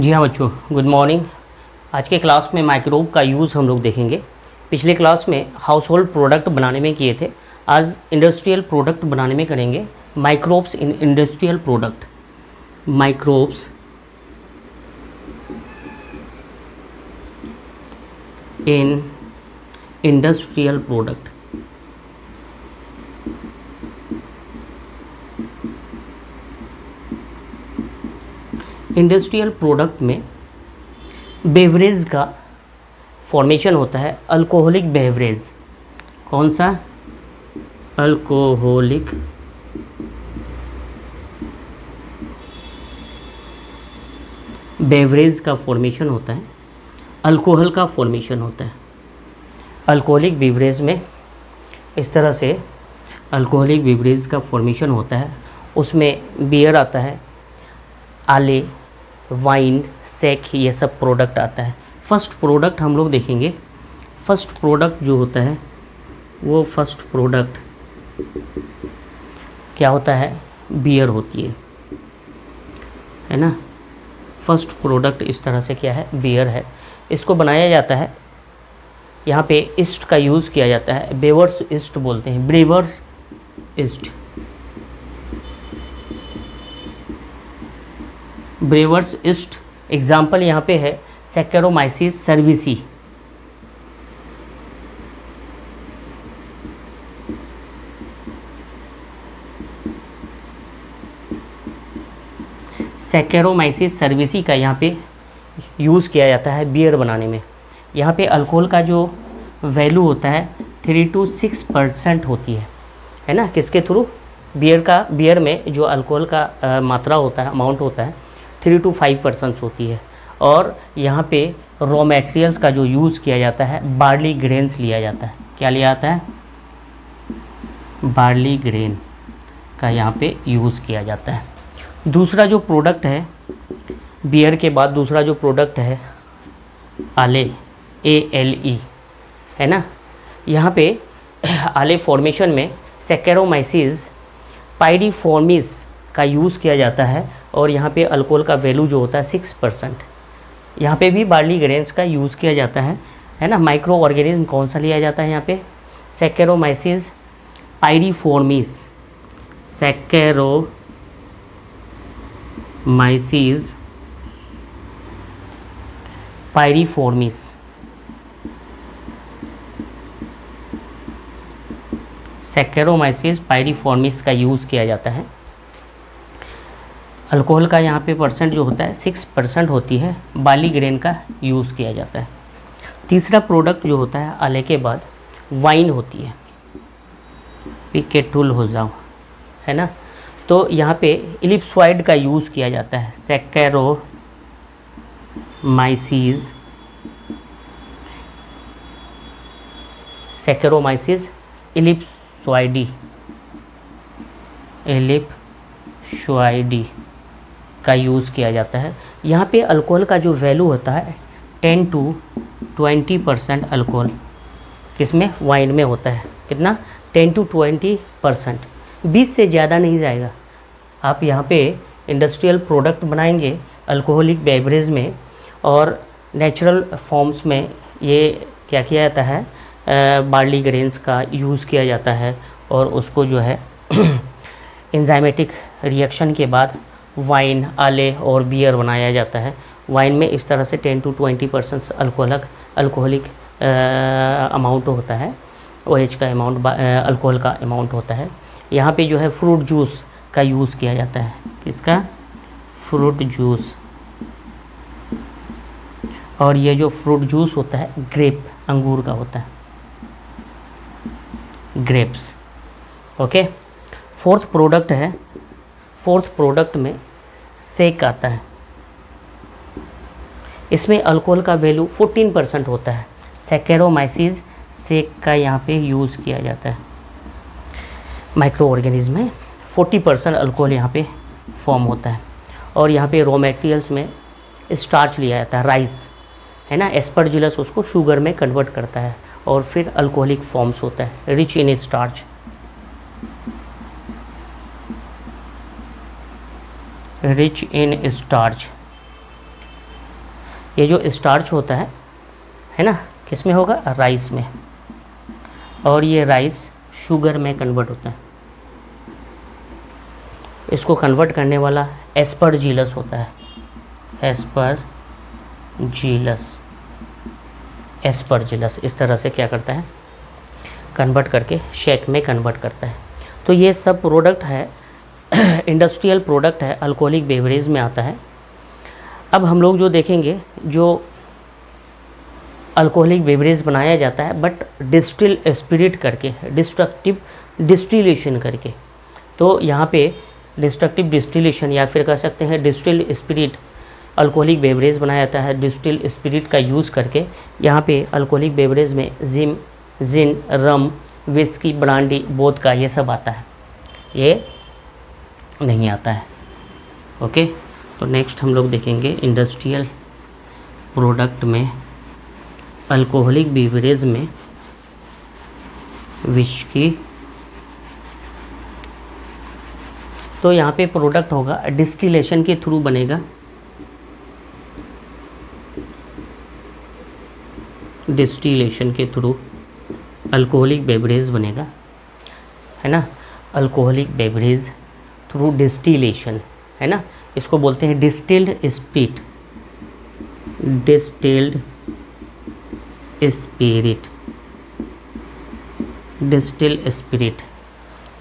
जी हाँ बच्चों, good morning. आज के क्लास में माइक्रोब का यूज़ हम लोग देखेंगे। पिछले क्लास में हाउस होल्ड प्रोडक्ट बनाने में किए थे, आज इंडस्ट्रियल प्रोडक्ट बनाने में करेंगे। Microbes in industrial product. Microbes in industrial product. Industrial product में बेवरेज का फॉर्मेशन होता है, अल्कोहलिक बेवरेज। कौन सा? अल्कोहलिक बेवरेज का फॉर्मेशन होता है, अल्कोहल का फॉर्मेशन होता है। अल्कोहलिक बेवरेज में इस तरह से अल्कोहलिक बेवरेज का फॉर्मेशन होता है। उसमें बियर आता है, आले, वाइन, सेक, ये सब प्रोडक्ट आता है। फर्स्ट प्रोडक्ट हम लोग देखेंगे। फर्स्ट प्रोडक्ट जो होता है वो फर्स्ट प्रोडक्ट क्या होता है? बियर होती है ना। फर्स्ट प्रोडक्ट इस तरह से क्या है? बियर है। इसको बनाया जाता है, यहाँ पे ईस्ट का यूज़ किया जाता है, ब्रेवर्स ईस्ट बोलते हैं, brewer yeast. Brewers yeast example यहाँ पे है सैक्चारोमाइसिस सर्विसी। सैक्चारोमाइसिस सर्विसी का यहाँ पे यूज़ किया जाता है बियर बनाने में। यहाँ पे अल्कोहल का जो वैल्यू होता है 3 to 6% होती है ना। किसके थ्रू? बियर में जो अल्कोहल का मात्रा होता है, अमाउंट होता है 3 to 5% होती है। और यहाँ पे रॉ मटेरियल्स का जो यूज़ किया जाता है, बार्ली ग्रेन्स लिया जाता है। क्या लिया जाता है? बार्ली ग्रेन का यहाँ पे यूज़ किया जाता है। दूसरा जो प्रोडक्ट है बियर के बाद, दूसरा जो प्रोडक्ट है आले, ALE, है ना। यहाँ पे आले फॉर्मेशन में सैक्चारोमाइसिस पायरिफॉर्मिस का यूज़ किया जाता है। और यहाँ पे अल्कोहल का वैल्यू जो होता है 6%। यहाँ पे भी बार्ली ग्रेन्स का यूज़ किया जाता है ना। माइक्रो ऑर्गेनिज्म कौन सा लिया जाता है यहाँ पे? सैक्चारोमाइसिस पायरिफॉर्मिस। सैक्चारोमाइसिस पायरिफॉर्मिस। सैक्चारोमाइसिस पायरिफॉर्मिस का यूज़ किया जाता है। अल्कोहल का यहाँ पे परसेंट जो होता है 6% होती है, बार्ली ग्रेन का यूज़ किया जाता है। तीसरा प्रोडक्ट जो होता है आले के बाद वाइन होती है। पिकेटुल हो जाओ, है ना। तो यहाँ पे इलिप्सॉइड का यूज़ किया जाता है, सैक्चारोमाइसिस इलिप्सॉइडी का यूज़ किया जाता है। यहाँ पे अल्कोहल का जो वैल्यू होता है 10 to 20% अल्कोहल किसमें? वाइन में होता है। कितना? 10 to 20%। 20 से ज़्यादा नहीं जाएगा। आप यहाँ पे इंडस्ट्रियल प्रोडक्ट बनाएंगे अल्कोहलिक बेवरेज में, और नेचुरल फॉर्म्स में ये क्या किया जाता है? बार्ली ग्रेन्स का यूज़ किया जाता है। और उसको जो है एंजाइमेटिक रिएक्शन के बाद वाइन, आले और बियर बनाया जाता है। वाइन में इस तरह से 10 to 20% अल्कोहलिक अमाउंट होता है, OH का अमाउंट, अल्कोहल का अमाउंट होता है। यहाँ पे जो है फ्रूट जूस का यूज़ किया जाता है। किसका? Fruit juice. और ये जो फ्रूट जूस होता है ग्रेप, अंगूर का होता है, ग्रेप्स। ओके। फोर्थ प्रोडक्ट है, फोर्थ प्रोडक्ट में सेक आता है। इसमें अल्कोहल का वैल्यू 14% होता है। सैक्चारोमाइसिस सेक का यहाँ पे यूज़ किया जाता है। माइक्रो ऑर्गेनिज्म में 40% अल्कोहल यहाँ पे फॉर्म होता है। और यहाँ पे रॉ मटेरियल्स में स्टार्च लिया जाता है, राइस, है ना। एस्परजिलस उसको शुगर में कन्वर्ट करता है और फिर अल्कोहलिक फॉर्म्स होता है, rich in starch. Rich in starch. ये जो स्टार्च होता है ना, किस में होगा, राइस में, और ये राइस शुगर में कन्वर्ट होता है। इसको कन्वर्ट करने वाला एस्परजिलस होता है, एस्परजिलस इस तरह से क्या करता है, कन्वर्ट करके शेक में कन्वर्ट करता है। तो ये सब प्रोडक्ट है इंडस्ट्रियल प्रोडक्ट है, अल्कोहलिक बेवरेज में आता है। अब हम लोग जो देखेंगे, जो अल्कोहलिक बेवरेज बनाया जाता है बट डिस्टिल स्पिरिट करके, डिस्ट्रक्टिव डिस्टिलेशन करके। तो यहाँ पे डिस्ट्रक्टिव डिस्टिलेशन या फिर कह सकते हैं डिस्टिल स्पिरिट, अल्कोहलिक बेवरेज बनाया जाता है डिस्टिल स्पिरिट का यूज़ करके। यहाँ पे अल्कोहलिक बेवरेज में जिन, रम, विस्की, ब्रांडी, वोदका ये सब आता है, ये नहीं आता है। ओके, तो नेक्स्ट हम लोग देखेंगे इंडस्ट्रियल प्रोडक्ट में, अल्कोहलिक बेवरेज में विस्की। तो यहाँ पे प्रोडक्ट होगा डिस्टिलेशन के थ्रू बनेगा, डिस्टिलेशन के थ्रू अल्कोहलिक बेवरेज बनेगा, है ना, अल्कोहलिक बेवरेज थ्रू डिस्टिलेशन, है ना। इसको बोलते हैं distilled spirit, distilled spirit, distilled spirit.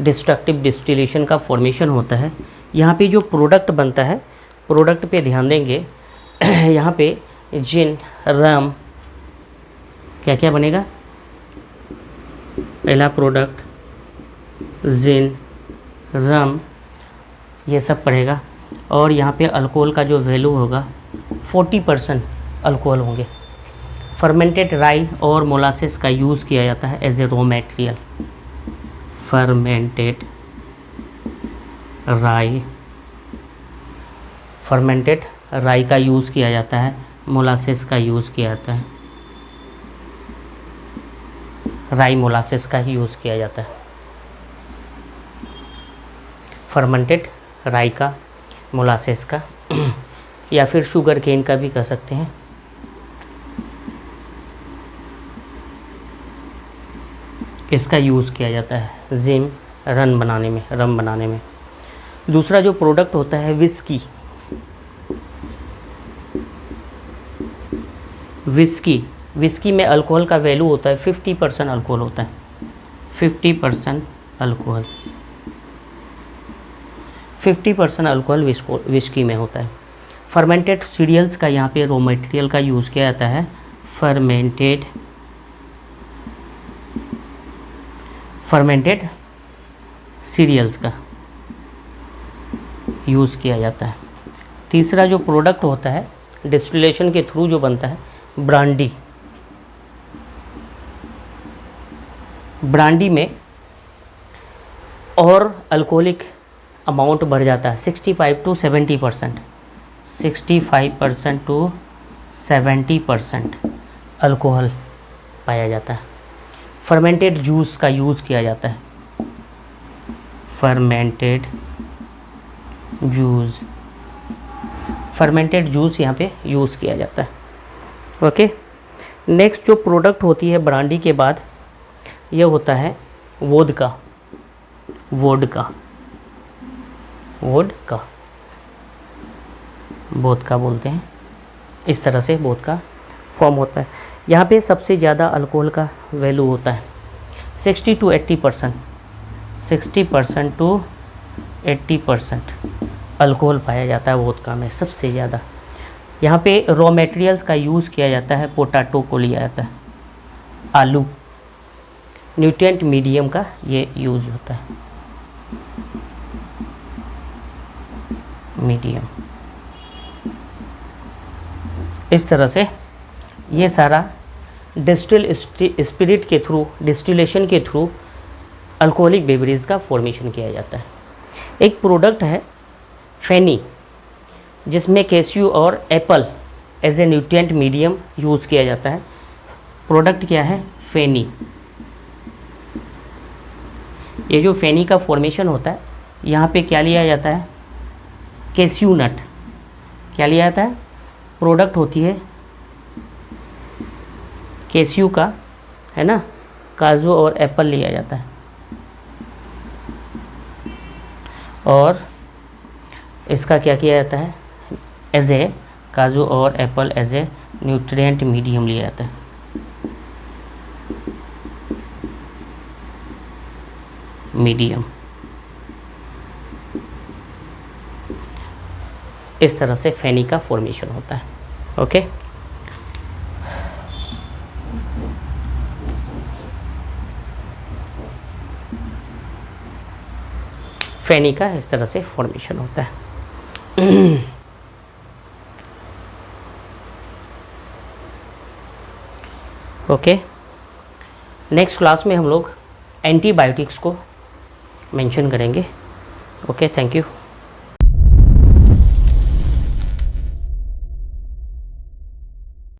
Destructive distillation का फॉर्मेशन होता है। यहाँ पे जो प्रोडक्ट बनता है, प्रोडक्ट पे ध्यान देंगे यहाँ पे जिन, रम, क्या क्या बनेगा, पहला प्रोडक्ट जिन, रम, ये सब पड़ेगा। और यहाँ पे अल्कोहल का जो वैल्यू होगा 40% अल्कोहल होंगे। फर्मेंटेड राई और मोलासेस का यूज़ किया जाता है as a raw material, fermented rye का यूज़ किया जाता है, मोलासेस का यूज़ किया जाता है, राई मोलासेस का ही यूज़ किया जाता है। फर्मेंटेड राई का, मोलासेस का या फिर शुगर केन का भी कह सकते हैं। इसका यूज़ किया जाता है जिम, रम बनाने में। दूसरा जो प्रोडक्ट होता है विस्की, विस्की में अल्कोहल का वैल्यू होता है 50% अल्कोहल होता है, 50% अल्कोहल, 50% अल्कोहल विस्की में होता है। फर्मेंटेड सीरियल्स का यहाँ पे रॉ मटेरियल का यूज़ किया जाता है, फर्मेंटेड सीरियल्स का यूज़ किया जाता है। तीसरा जो प्रोडक्ट होता है डिस्टिलेशन के थ्रू जो बनता है, ब्रांडी में और अल्कोहलिक अमाउंट बढ़ जाता है 65 to 70%, 65% to 70% अल्कोहल पाया जाता है। फर्मेंटेड जूस का यूज़ किया जाता है, फर्मेंटेड जूस यहाँ पे यूज़ किया जाता है। ओके, नेक्स्ट जो प्रोडक्ट होती है ब्रांडी के बाद, ये होता है वोदका बोलते हैं, इस तरह से वोदका फॉर्म होता है। यहाँ पे सबसे ज़्यादा अल्कोहल का वैल्यू होता है 60 to 80%, 60% to 80% अल्कोहल पाया जाता है वोदका में सबसे ज़्यादा। यहाँ पे रॉ मटेरियल्स का यूज़ किया जाता है, पोटैटो को लिया जाता है, आलू, न्यूट्रिएंट मीडियम का ये यूज़ होता है, मीडियम। इस तरह से ये सारा डिस्टिल स्पिरिट के थ्रू, डिस्टिलेशन के थ्रू अल्कोहलिक बेवरेज का फॉर्मेशन किया जाता है। एक प्रोडक्ट है फेनी, जिसमें कैस्यू और apple as a nutrient medium use किया जाता है। प्रोडक्ट क्या है, फेनी। ये जो फेनी का फॉर्मेशन होता है, यहाँ पे क्या लिया जाता है, कैस्यू नट। क्या लिया जाता है, प्रोडक्ट होती है कैस्यू का, है ना, काजू और एप्पल लिया जाता है, और इसका क्या किया जाता है, एज ए काजू और apple as a nutrient medium लिया जाता है। मीडियम, इस तरह से फेनी का फॉर्मेशन होता है। ओके, फेनी का इस तरह से फॉर्मेशन होता है। ओके, नेक्स्ट क्लास में हम लोग एंटीबायोटिक्स को मेंशन करेंगे। Okay, thank you.